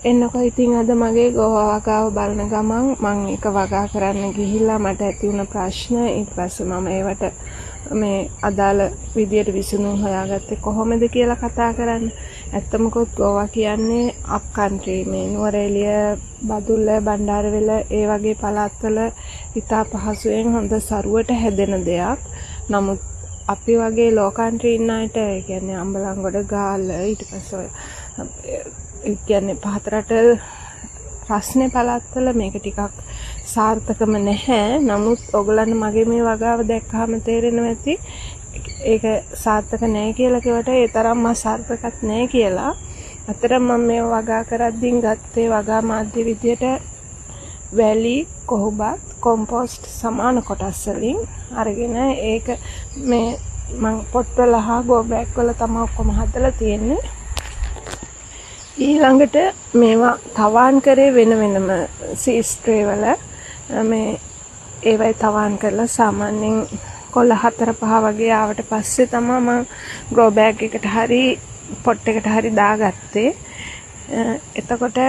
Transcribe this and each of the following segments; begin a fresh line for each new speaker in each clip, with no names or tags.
එන්නකො ඉතින් අද මගේ ගෝවා වගාව බලන ගමන් මම එක වගා කරන්න ගිහිල්ලා මට ඇති වුණ ප්‍රශ්න ඊට පස්සේ මම ඒවට මේ අදාළ විදියට විසඳුම් හොයාගත්තේ කොහොමද කියලා කතා කරන්න. ඇත්තමකොත් ගෝවා කියන්නේ අප් කන්ට්‍රි මේ නුවරඑළිය බදුල්ල බණ්ඩාරවෙල ඒ වගේ පළාත්වල ඉතා පහසුවෙන් හොඳ සරුවට හැදෙන දෙයක්. නමුත් අපි වගේ ලෝ කන්ට්‍රි ඉන්න අයට ඒ කියන්නේ අම්බලන්ගොඩ ගාල්ල ඊට පස්සේ කියන්නේ පහතරට රස්නේ පළාත්වල මේක ටිකක් සාර්ථකම නැහැ. නමුත් ඔයගොල්ලන් මගේ මේ වගාව දැක්කහම තේරෙනවා ඇති ඒක සාර්ථක නැහැ කියලා කිව්වට ඒ තරම්ම සාර්ථකත් නැහැ කියලා. අතරම මම මේ වගා කරද්දී ගත්තේ වගා මාධ්‍ය විදියට වැලි කොහොබත් කොම්පෝස්ට් සමාන කොටස් වලින් අරගෙන ඒක මේ මම පොට්වල හා ගෝ බෑග් වල තමයි ඔක්කොම හදලා තියෙන්නේ. ඊළඟට මේවා තවාන් කරේ වෙන වෙනම සීස් ට්‍රේ වල මේ ඒවයි තවාන් කරලා සාමාන්‍යයෙන් කොළ 4-5 වගේ ආවට පස්සේ තමයි මම ග්‍රෝ බෑග් එකට හරි පොට් එකට හරි දාගත්තේ. එතකොට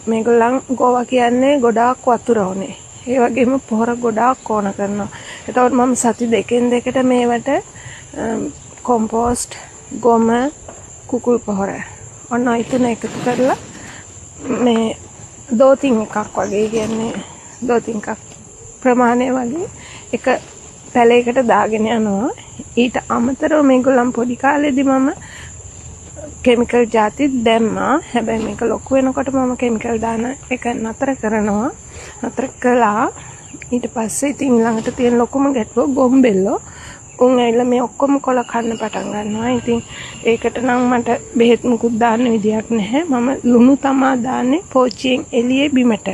මේගොල්ලන් ගෝවා කියන්නේ ගොඩාක් වතුර ඕනේ. ඒ වගේම පොහොර ගොඩාක් ඕන කරනවා. එතකොට මම සති දෙකෙන් දෙකට මේවට කොම්පෝස්ට් ගොම කුකුල් පොහොර ඔන්න ඒ තුන එකතු කරලා මේ දෝතින් එකක් වගේ කියන්නේ දෝතින් එකක් ප්‍රමාණය වගේ එක පැලයකට දාගෙන යනවා. ඊට අමතරව මේගොල්ලන් පොඩි කාලේදී මම කෙමිකල් ಜಾති දැම්මා. හැබැයි මේක ලොකු වෙනකොට මම කෙමිකල් දාන එක නතර කරනවා. නතර කළා. ඊට පස්සේ ඉතින් ළඟට තියෙන ලොකුම ගැටුව ගොම්බෙල්ලෝ උන් ඇවිල්ලා මේ ඔක්කොම කොළ කන්න පටන් ගන්නවා. ඉතින් ඒකට නම් මට බෙහෙත් මුකුත් දාන්න විදියක් නැහැ. මම ලුණු තමා දාන්නේ පෝච්චියෙන් එළියේ බිමට.